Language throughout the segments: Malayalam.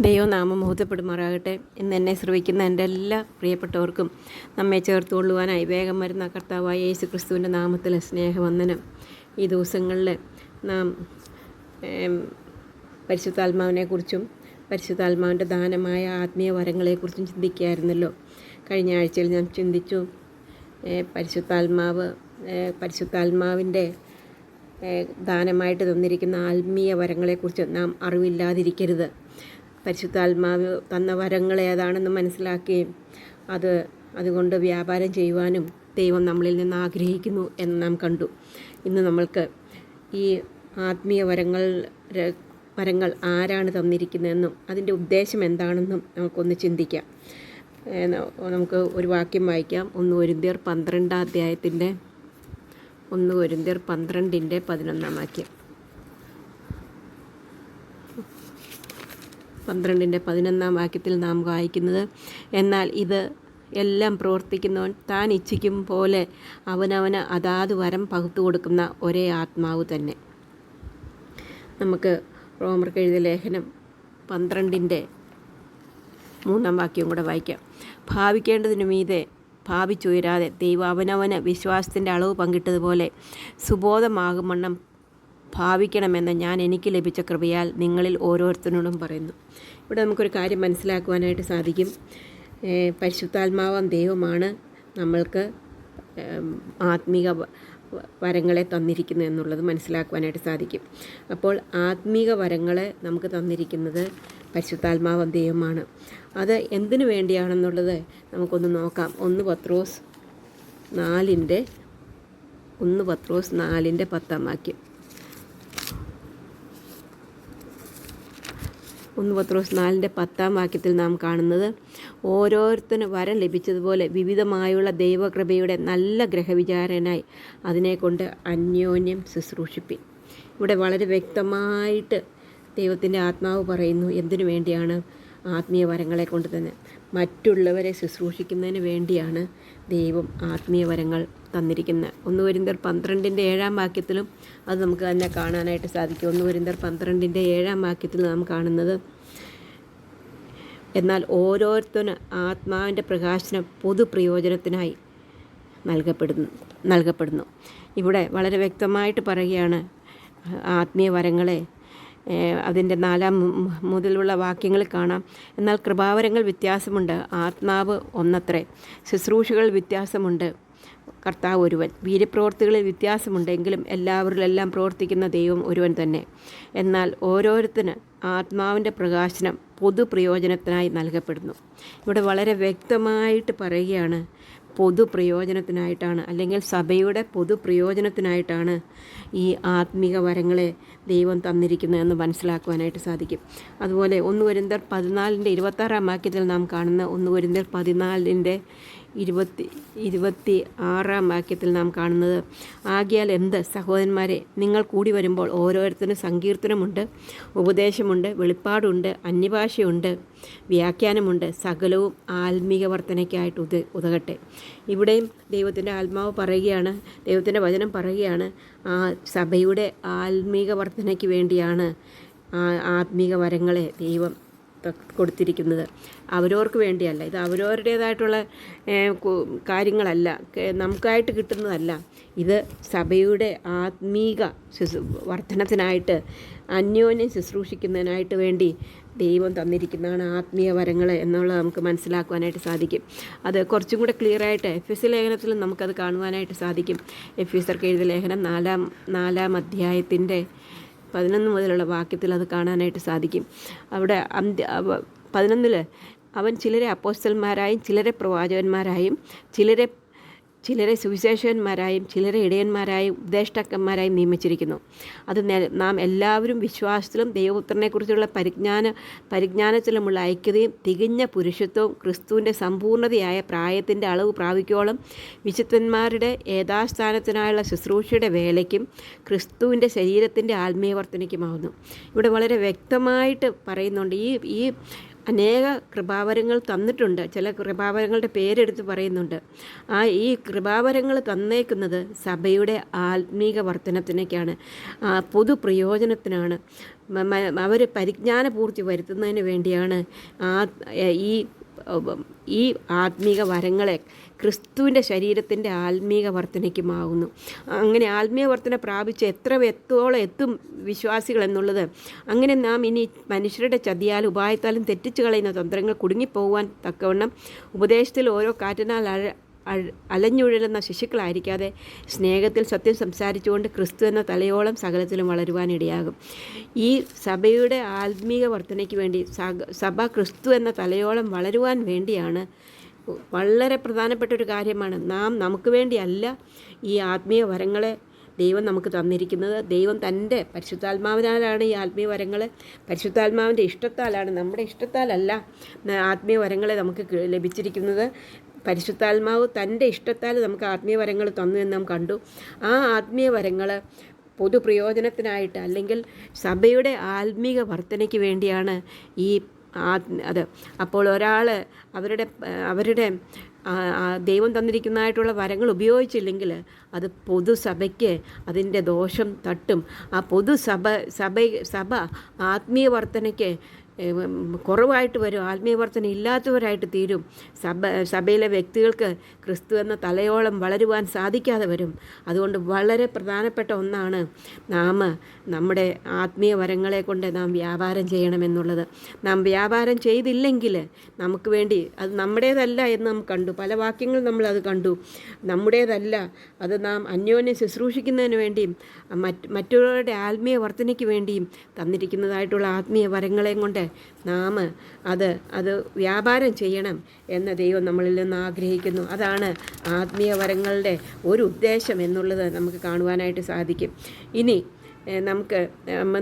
ദൈവനാമം മഹത്വപ്പെടുമാറാകട്ടെ. ഇന്ന് എന്നെ ശ്രവിക്കുന്ന എൻ്റെ എല്ലാ പ്രിയപ്പെട്ടവർക്കും നമ്മെ ചേർത്തുകൊള്ളുവാനായി വേഗം വരുന്ന കർത്താവായ യേശു ക്രിസ്തുവിൻ്റെ നാമത്തിൽ സ്നേഹവന്ദനം. ഈ ദിവസങ്ങളിൽ നാം പരിശുദ്ധാത്മാവിനെക്കുറിച്ചും പരിശുദ്ധാത്മാവിൻ്റെ ദാനമായ ആത്മീയ വരങ്ങളെക്കുറിച്ചും ചിന്തിക്കുകയായിരുന്നല്ലോ. കഴിഞ്ഞ ആഴ്ചയിൽ ഞാൻ ചിന്തിച്ചു പരിശുദ്ധാത്മാവിൻ്റെ ദാനമായിട്ട് തന്നിരിക്കുന്ന ആത്മീയ വരങ്ങളെക്കുറിച്ച് നാം അറിവില്ലാതിരിക്കരുത്. പരിശുദ്ധാത്മാവ് തന്ന വരങ്ങൾ ഏതാണെന്ന് മനസ്സിലാക്കുകയും അതുകൊണ്ട് വ്യാപാരം ചെയ്യുവാനും ദൈവം നമ്മളിൽ നിന്ന് ആഗ്രഹിക്കുന്നു എന്ന് നാം കണ്ടു. ഇന്ന് നമ്മൾക്ക് ഈ ആത്മീയ വരങ്ങൾ ആരാണ് തന്നിരിക്കുന്നതെന്നും അതിൻ്റെ ഉദ്ദേശം എന്താണെന്നും നമുക്കൊന്ന് ചിന്തിക്കാം. നമുക്ക് ഒരു വാക്യം വായിക്കാം. 1 കൊരിന്ത്യർ 12-ാം അധ്യായത്തിൻ്റെ 1 കൊരിന്ത്യർ 12-ന്റെ 11 വാക്യത്തിൽ നാം വായിക്കുന്നത്, എന്നാൽ ഇത് എല്ലാം പ്രവർത്തിക്കുന്നവൻ താൻ ഇച്ഛിക്കും പോലെ അവനവന് അതാത് വരം പകുത്തു കൊടുക്കുന്ന ഒരേ ആത്മാവ് തന്നെ. നമുക്ക് റോമർക്ക് എഴുതിയ ലേഖനം 12-ന്റെ 3 വാക്യം കൂടെ വായിക്കാം. ഭാവിക്കേണ്ടതിനു മീതെ ഭാവിച്ചുയരാതെ ദൈവം അവനവന് വിശ്വാസത്തിൻ്റെ അളവ് പങ്കിട്ടതുപോലെ സുബോധമാകുമണ്ണം ഭാവിക്കണമെന്ന് ഞാൻ എനിക്ക് ലഭിച്ച കൃപയാൽ നിങ്ങളിൽ ഓരോരുത്തരോടും പറയുന്നു. ഇവിടെ നമുക്കൊരു കാര്യം മനസ്സിലാക്കുവാനായിട്ട് സാധിക്കും. പരിശുദ്ധാത്മാവാം ദൈവമാണ് നമ്മൾക്ക് ആത്മീക വരങ്ങളെ തന്നിരിക്കുന്നു എന്നുള്ളത് മനസ്സിലാക്കുവാനായിട്ട് സാധിക്കും. അപ്പോൾ ആത്മീക വരങ്ങളെ നമുക്ക് തന്നിരിക്കുന്നത് പരിശുദ്ധാത്മാവാം ദൈവമാണ്. അത് എന്തിനു വേണ്ടിയാണെന്നുള്ളത് നമുക്കൊന്ന് നോക്കാം. 1 പത്രോസ് 4-ന്റെ 10 വാക്യം. 1 പത്രോസ് 4-ന്റെ 10 വാക്യത്തിൽ നാം കാണുന്നത്, ഓരോരുത്തന് വരം ലഭിച്ചതുപോലെ വിവിധമായുള്ള ദൈവകൃപയുടെ നല്ല ഗ്രഹവിചാരനായി അതിനെക്കൊണ്ട് അന്യോന്യം ശുശ്രൂഷിപ്പിൻ. ഇവിടെ വളരെ വ്യക്തമായിട്ട് ദൈവത്തിൻ്റെ ആത്മാവ് പറയുന്നു എന്തിനു വേണ്ടിയാണ് ആത്മീയ വരങ്ങളെ കൊണ്ട് തന്നെ. മറ്റുള്ളവരെ ശുശ്രൂഷിക്കുന്നതിന് വേണ്ടിയാണ് ദൈവം ആത്മീയ വരങ്ങൾ തന്നിരിക്കുന്നത്. 1 കൊരിന്ത്യർ 12-ന്റെ 7 വാക്യത്തിലും അത് നമുക്ക് തന്നെ കാണാനായിട്ട് സാധിക്കും. 1 കൊരിന്ത്യർ 12-ന്റെ 7 വാക്യത്തിൽ നാം കാണുന്നത്, എന്നാൽ ഓരോരുത്തരും ആത്മാവിൻ്റെ പ്രകാശനം പൊതുപ്രയോജനത്തിനായി നൽകപ്പെടുന്നു. ഇവിടെ വളരെ വ്യക്തമായിട്ട് പറയുകയാണ് ആത്മീയ വരങ്ങളെ. അതിൻ്റെ 4 മുതലുള്ള വാക്യങ്ങളിൽ കാണാം, എന്നാൽ കൃപാവരങ്ങൾ വ്യത്യാസമുണ്ട്, ആത്മാവ് ഒന്നത്രേ. ശുശ്രൂഷകൾ വ്യത്യാസമുണ്ട്, കർത്താവ് ഒരുവൻ. വീര്യപ്രവൃത്തികളിൽ വ്യത്യാസമുണ്ടെങ്കിലും എല്ലാവരിലെല്ലാം പ്രവർത്തിക്കുന്ന ദൈവം ഒരുവൻ തന്നെ. എന്നാൽ ഓരോരുത്തന് ആത്മാവിൻ്റെ പ്രകാശനം പൊതുപ്രയോജനത്തിനായി നൽകപ്പെടുന്നു. ഇവിടെ വളരെ വ്യക്തമായിട്ട് പറയുകയാണ് പൊതുപ്രയോജനത്തിനായിട്ടാണ്, അല്ലെങ്കിൽ സഭയുടെ പൊതുപ്രയോജനത്തിനായിട്ടാണ് ഈ ആത്മീക വരങ്ങളെ ദൈവം തന്നിരിക്കുന്നതെന്ന് മനസ്സിലാക്കുവാനായിട്ട് സാധിക്കും. അതുപോലെ 1 കൊരിന്ത്യർ 14-ന്റെ 26 വാക്യത്തിൽ നാം കാണുന്ന 1 കൊരിന്ത്യർ 14-ന്റെ 26 വാക്യത്തിൽ നാം കാണുന്നത്, ആകയാൽ എന്ത് സഹോദരന്മാരെ, നിങ്ങൾ കൂടി വരുമ്പോൾ ഓരോരുത്തരും സങ്കീർത്തനമുണ്ട്, ഉപദേശമുണ്ട്, വെളിപ്പാടുണ്ട്, അന്യഭാഷയുണ്ട്, വ്യാഖ്യാനമുണ്ട്, സകലവും ആത്മീക വർധനയ്ക്കായിട്ട് ഉതകട്ടെ. ഇവിടെയും ദൈവത്തിൻ്റെ ആത്മാവ് പറയുകയാണ്, ദൈവത്തിൻ്റെ വചനം പറയുകയാണ്, ആ സഭയുടെ ആത്മീക വർധനയ്ക്ക് വേണ്ടിയാണ് ആത്മീക വരങ്ങളെ ദൈവം കൊടുത്തിരിക്കുന്നത്. അവരവർക്ക് വേണ്ടിയല്ല, ഇത് അവരവരുടേതായിട്ടുള്ള കാര്യങ്ങളല്ല, നമുക്കായിട്ട് കിട്ടുന്നതല്ല. ഇത് സഭയുടെ ആത്മീക വർധനത്തിനായിട്ട് അന്യോന്യം ശുശ്രൂഷിക്കുന്നതിനായിട്ട് വേണ്ടി ദൈവം തന്നിരിക്കുന്നതാണ് ആത്മീയ വരങ്ങൾ എന്നുള്ളത് നമുക്ക് മനസ്സിലാക്കുവാനായിട്ട് സാധിക്കും. അത് കുറച്ചും കൂടെ ക്ലിയറായിട്ട് എഫെസ്യ ലേഖനത്തിലും നമുക്കത് കാണുവാനായിട്ട് സാധിക്കും. എഫെസ്യർക്ക് എഴുതിയ ലേഖനം 4-ാം അധ്യായത്തിൻ്റെ 11 മുതലുള്ള വാക്യത്തിൽ അത് കാണാനായിട്ട് സാധിക്കും. അവിടെ 11 അവൻ ചിലരെ അപ്പോസ്തലന്മാരായും ചിലരെ പ്രവാചകന്മാരായും ചിലരെ സുവിശേഷകന്മാരായും ചിലരെ ഇടയന്മാരായും ഉപദേഷ്ടാക്കന്മാരായും നിയമിച്ചിരിക്കുന്നു. അത് നാം എല്ലാവരും വിശ്വാസത്തിലും ദൈവപുത്രനെക്കുറിച്ചുള്ള പരിജ്ഞാനത്തിലുമുള്ള ഐക്യതയും തികഞ്ഞ പുരുഷത്വവും ക്രിസ്തുവിൻ്റെ സമ്പൂർണ്ണതയായ പ്രായത്തിൻ്റെ അളവ് പ്രാപിക്കോളം വിശുദ്ധന്മാരുടെ യഥാസ്ഥാനത്തിനായുള്ള ശുശ്രൂഷയുടെ വേലയ്ക്കും ക്രിസ്തുവിൻ്റെ ശരീരത്തിൻ്റെ ആത്മീയവർദ്ധനയ്ക്കുമാവുന്നു. ഇവിടെ വളരെ വ്യക്തമായിട്ട് പറയുന്നുണ്ട്, ഈ അനേക കൃപാവരങ്ങൾ തന്നിട്ടുണ്ട്. ചില കൃപാവരങ്ങളുടെ പേരെടുത്ത് പറയുന്നുണ്ട്. ഈ കൃപാവരങ്ങൾ തന്നേക്കുന്നത് സഭയുടെ ആത്മീക വർധനത്തിനൊക്കെയാണ്, പൊതു പ്രയോജനത്തിനാണ്. അവർ പരിജ്ഞാനപൂർത്തി വരുത്തുന്നതിന് വേണ്ടിയാണ് ഈ ഈ ആത്മീക വരങ്ങളെ ക്രിസ്തുവിൻ്റെ ശരീരത്തിൻ്റെ ആത്മീക വർധനയ്ക്കുമാകുന്നു. അങ്ങനെ ആത്മീയ വർധന പ്രാപിച്ച് എത്തോളം എത്തും വിശ്വാസികൾ എന്നുള്ളത്, അങ്ങനെ നാം ഇനി മനുഷ്യരുടെ ചതിയാലും ഉപായത്താലും തെറ്റിച്ചു കളയുന്ന തന്ത്രങ്ങൾ കുടുങ്ങിപ്പോകുവാൻ തക്കവണ്ണം ഉപദേശത്തിൽ ഓരോ കാറ്റിനാൽ അലഞ്ഞുഴലുന്ന ശിശുക്കളായിരിക്കാതെ സ്നേഹത്തിൽ സത്യം സംസാരിച്ചുകൊണ്ട് ക്രിസ്തു എന്ന തലയോളം സകലത്തിലും വളരുവാനിടയാകും. ഈ സഭയുടെ ആത്മീക വർധനയ്ക്ക് വേണ്ടി സഭ ക്രിസ്തു എന്ന തലയോളം വളരുവാൻ വേണ്ടിയാണ്. വളരെ പ്രധാനപ്പെട്ട ഒരു കാര്യമാണ്. നമുക്ക് വേണ്ടിയല്ല ഈ ആത്മീയ വരങ്ങളെ ദൈവം നമുക്ക് തന്നിരിക്കുന്നത്. ദൈവം തൻ്റെ പരിശുദ്ധാത്മാവിനാലാണ് ഈ ആത്മീയ വരങ്ങൾ, പരിശുദ്ധാത്മാവിൻ്റെ ഇഷ്ടത്താലാണ്, നമ്മുടെ ഇഷ്ടത്താലല്ല ആത്മീയ വരങ്ങളെ നമുക്ക് ലഭിച്ചിരിക്കുന്നത്. പരിശുദ്ധാത്മാവ് തൻ്റെ ഇഷ്ടത്താൽ നമുക്ക് ആത്മീയ വരങ്ങൾ തന്നു എന്ന് നാം കണ്ടു. ആ ആത്മീയ വരങ്ങൾ പൊതുപ്രയോജനത്തിനായിട്ട്, അല്ലെങ്കിൽ സഭയുടെ ആത്മീക വർധനയ്ക്ക് വേണ്ടിയാണ് അത്. അപ്പോൾ ഒരാൾ അവരുടെ ദൈവം തന്നിരിക്കുന്നതായിട്ടുള്ള വരങ്ങൾ ഉപയോഗിച്ചില്ലെങ്കിൽ അത് പൊതുസഭയ്ക്ക് അതിൻ്റെ ദോഷം തട്ടും. ആ സഭ ആത്മീയ വർധനയ്ക്ക് കുറവായിട്ട് വരും, ആത്മീയവർത്തന ഇല്ലാത്തവരായിട്ട് തീരും. സഭയിലെ വ്യക്തികൾക്ക് ക്രിസ്തു എന്ന തലയോളം വളരുവാൻ സാധിക്കാതെ വരും. അതുകൊണ്ട് വളരെ പ്രധാനപ്പെട്ട ഒന്നാണ് നമ്മുടെ ആത്മീയ വരങ്ങളെ കൊണ്ട് നാം വ്യാപാരം ചെയ്യണമെന്നുള്ളത്. നാം വ്യാപാരം ചെയ്തില്ലെങ്കിൽ നമുക്ക് വേണ്ടി അത് നമ്മുടേതല്ല എന്ന് നാം കണ്ടു. പല വാക്യങ്ങൾ നമ്മളത് കണ്ടു. നമ്മുടേതല്ല, അത് നാം അന്യോന്യം ശുശ്രൂഷിക്കുന്നതിന് വേണ്ടിയും മറ്റുള്ളവരുടെ ആത്മീയ വർധനയ്ക്ക് വേണ്ടിയും തന്നിരിക്കുന്നതായിട്ടുള്ള ആത്മീയ വരങ്ങളെയും കൊണ്ട് നാം അത് വ്യാപാരം ചെയ്യണം എന്ന് ദൈവം നമ്മളിൽ നിന്ന് ആഗ്രഹിക്കുന്നു. അതാണ് ആത്മീയ വരങ്ങളുടെ ഒരു ഉദ്ദേശം എന്നുള്ളത് നമുക്ക് കാണുവാനായിട്ട് സാധിക്കും. ഇനി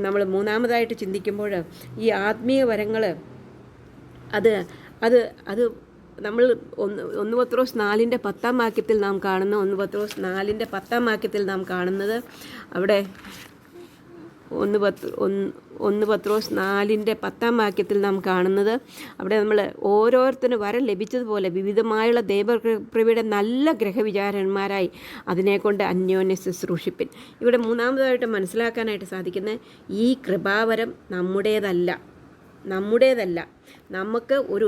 നമ്മൾ മൂന്നാമതായിട്ട് ചിന്തിക്കുമ്പോൾ ഈ ആത്മീയ വരങ്ങൾ അത് നമ്മൾ 1 പത്രോസ് 4:10 വാക്യത്തിൽ നാം കാണുന്ന 1 പത്രോസ് 4:10 വാക്യത്തിൽ നാം കാണുന്നത്, അവിടെ 1 പത്രോസ് 4:10 വാക്യത്തിൽ നാം കാണുന്നത്, അവിടെ നമ്മൾ ഓരോരുത്തരും വരം ലഭിച്ചതുപോലെ വിവിധമായുള്ള ദൈവകൃപയുടെ നല്ല ഗ്രഹവിചാരന്മാരായി അതിനെക്കൊണ്ട് അന്യോന്യം ശുശ്രൂഷിപ്പിൻ. ഇവിടെ മൂന്നാമതായിട്ട് മനസ്സിലാക്കാനായിട്ട് സാധിക്കുന്നത്, ഈ കൃപാവരം നമ്മുടേതല്ല. നമുക്ക് ഒരു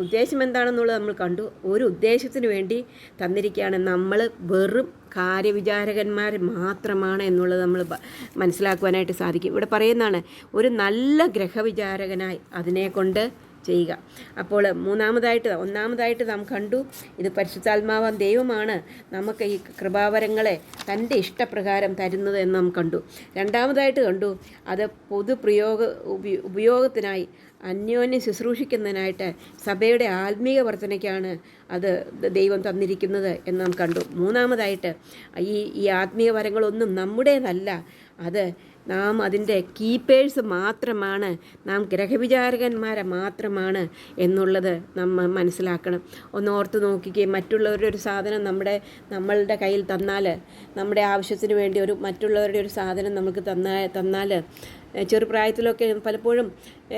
ഉദ്ദേശം എന്താണെന്നുള്ളത് നമ്മൾ കണ്ടു. ഒരു ഉദ്ദേശത്തിന് വേണ്ടി തന്നിരിക്കുകയാണ്. നമ്മൾ വെറും കാര്യവിചാരകന്മാർ മാത്രമാണ് എന്നുള്ളത് നമ്മൾ മനസ്സിലാക്കുവാനായിട്ട് സാധിക്കും. ഇവിടെ പറയുന്നതാണ്, ഒരു നല്ല ഗ്രഹവിചാരകനായി അതിനെക്കൊണ്ട് ചെയ്യുക. അപ്പോൾ ഒന്നാമതായിട്ട് നാം കണ്ടു, ഇത് പരിശുദ്ധാത്മാവാം ദൈവമാണ് നമുക്ക് ഈ കൃപാവരങ്ങളെ തൻ്റെ ഇഷ്ടപ്രകാരം തരുന്നത് എന്ന് നാം കണ്ടു. രണ്ടാമതായിട്ട് കണ്ടു, അത് ഉപയോഗത്തിനായി അന്യോന്യം ശുശ്രൂഷിക്കുന്നതിനായിട്ട് സഭയുടെ ആത്മീക വർധനയ്ക്കാണ് അത് ദൈവം തന്നിരിക്കുന്നത് എന്ന് നാം കണ്ടു. മൂന്നാമതായിട്ട് ഈ ആത്മീയ വരങ്ങളൊന്നും നമ്മുടേതല്ല, അത് നാം അതിൻ്റെ കീപ്പേഴ്സ് മാത്രമാണ്, നാം ഗ്രഹവിചാരകന്മാരെ മാത്രമാണ് എന്നുള്ളത് നമ്മൾ മനസ്സിലാക്കണം. ഒന്ന് ഓർത്ത് നോക്കിക്കേ, മറ്റുള്ളവരുടെ ഒരു സാധനം നമ്മളുടെ കയ്യിൽ തന്നാൽ, നമ്മുടെ ആവശ്യത്തിന് വേണ്ടി മറ്റുള്ളവരുടെ ഒരു സാധനം നമുക്ക് തന്നാൽ ചെറുപ്രായത്തിലൊക്കെ പലപ്പോഴും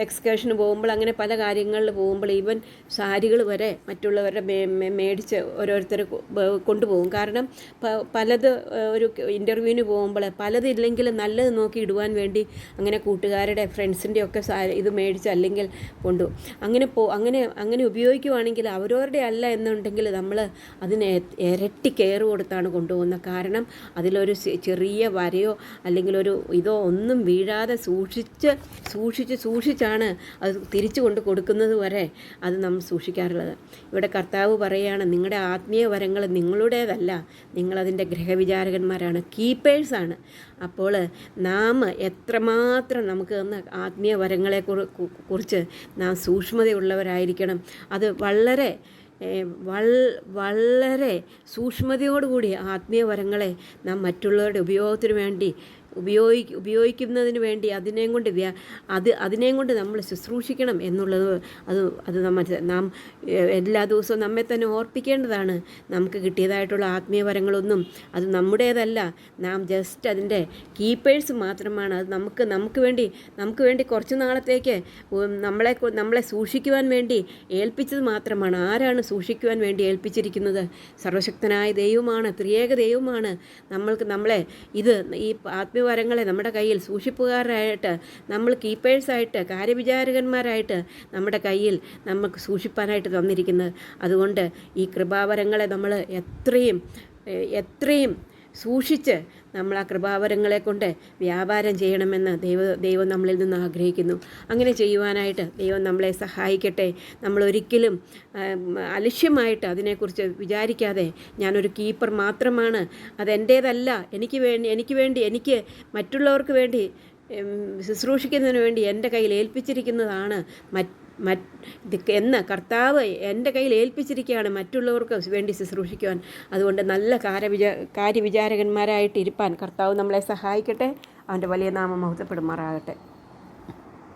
എക്സ്കർഷന് പോകുമ്പോൾ, അങ്ങനെ പല കാര്യങ്ങളിൽ പോകുമ്പോൾ ഈവൻ സാരികൾ വരെ മറ്റുള്ളവരുടെ മേടിച്ച് ഓരോരുത്തർ കൊണ്ടുപോകും. കാരണം പലത് ഒരു ഇൻ്റർവ്യൂവിന് പോകുമ്പോൾ പലതില്ലെങ്കിലും നല്ലത് നോക്കി ഇടുവാൻ വേണ്ടി അങ്ങനെ കൂട്ടുകാരുടെ ഫ്രണ്ട്സിൻ്റെ ഒക്കെ ഇത് മേടിച്ച് അല്ലെങ്കിൽ കൊണ്ടുപോകും. അങ്ങനെ ഉപയോഗിക്കുവാണെങ്കിൽ അവരവരുടെ അല്ല എന്നുണ്ടെങ്കിൽ നമ്മൾ അതിന് ഇരട്ടി കെയർ കൊടുത്താണ് കൊണ്ടുപോകുന്നത്. കാരണം അതിലൊരു ചെറിയ വരയോ അല്ലെങ്കിൽ ഒരു ഇതോ ഒന്നും വീഴാതെ സൂക്ഷിച്ചാണ് അത് തിരിച്ചു കൊണ്ട് കൊടുക്കുന്നത് വരെ അത് നമ്മൾ സൂക്ഷിക്കാറുള്ളത്. ഇവിടെ കർത്താവ് പറയുകയാണ്, നിങ്ങളുടെ ആത്മീയ വരങ്ങൾ നിങ്ങളുടേതല്ല, നിങ്ങളതിൻ്റെ ഗ്രഹവിചാരകന്മാരാണ്, കീപ്പേഴ്സാണ്. അപ്പോൾ നാം എത്രമാത്രം നമുക്ക് തന്ന ആത്മീയ വരങ്ങളെ കുറിച്ച് നാം സൂക്ഷ്മതയുള്ളവരായിരിക്കണം. അത് വളരെ സൂക്ഷ്മതയോടുകൂടി ആത്മീയ വരങ്ങളെ നാം മറ്റുള്ളവരുടെ ഉപയോഗത്തിന് വേണ്ടി ഉപയോഗിക്കുന്നതിന് വേണ്ടി അതിനെയും കൊണ്ട് നമ്മൾ ശുശ്രൂഷിക്കണം എന്നുള്ളത് അത് നാം എല്ലാ ദിവസവും നമ്മെ തന്നെ ഓർപ്പിക്കേണ്ടതാണ്. നമുക്ക് കിട്ടിയതായിട്ടുള്ള ആത്മീയ വരങ്ങളൊന്നും അത് നമ്മുടേതല്ല. നാം ജസ്റ്റ് അതിൻ്റെ കീപ്പേഴ്സ് മാത്രമാണ്. അത് നമുക്ക് വേണ്ടി കുറച്ച് നാളത്തേക്ക് നമ്മളെ സൂക്ഷിക്കുവാൻ വേണ്ടി ഏൽപ്പിച്ചത് മാത്രമാണ്. ആരാണ് സൂക്ഷിക്കുവാൻ വേണ്ടി ഏൽപ്പിച്ചിരിക്കുന്നത്? സർവശക്തനായ ദൈവമാണ്, ത്രിയേക ദൈവമാണ്. നമ്മളെ ഈ ആത്മീയവരങ്ങളെ നമ്മുടെ കയ്യിൽ സൂക്ഷിപ്പുകാരായിട്ട്, നമ്മൾ കീപ്പേഴ്സായിട്ട്, കാര്യവിചാരകന്മാരായിട്ട് നമ്മുടെ കയ്യിൽ നമുക്ക് സൂക്ഷിപ്പാനായിട്ട് തന്നിരിക്കുന്നത്. അതുകൊണ്ട് ഈ കൃപാവരങ്ങളെ നമ്മൾ എത്രയും സൂക്ഷിച്ച് നമ്മൾ ആ കൃപാവരങ്ങളെ കൊണ്ട് വ്യാപാരം ചെയ്യണമെന്ന് ദൈവം നമ്മളിൽ നിന്ന് ആഗ്രഹിക്കുന്നു. അങ്ങനെ ചെയ്യുവാനായിട്ട് ദൈവം നമ്മളെ സഹായിക്കട്ടെ. നമ്മളൊരിക്കലും അലക്ഷ്യമായിട്ട് അതിനെക്കുറിച്ച് വിചാരിക്കാതെ, ഞാനൊരു കീപ്പർ മാത്രമാണ്, അതെൻ്റേതല്ല, എനിക്ക് മറ്റുള്ളവർക്ക് വേണ്ടി ശുശ്രൂഷിക്കുന്നതിന് വേണ്ടി എൻ്റെ കയ്യിൽ ഏൽപ്പിച്ചിരിക്കുന്നതാണ് എന്ന് കർത്താവ് എൻ്റെ കയ്യിൽ ഏൽപ്പിച്ചിരിക്കുകയാണ് മറ്റുള്ളവർക്ക് വേണ്ടി ശുശ്രൂഷിക്കുവാൻ. അതുകൊണ്ട് നല്ല കാര്യവിചാരകന്മാരായിട്ട് ഇരിപ്പാൻ കർത്താവ് നമ്മളെ സഹായിക്കട്ടെ. അവൻ്റെ വലിയ നാമം മഹത്വപ്പെടുമാറാകട്ടെ.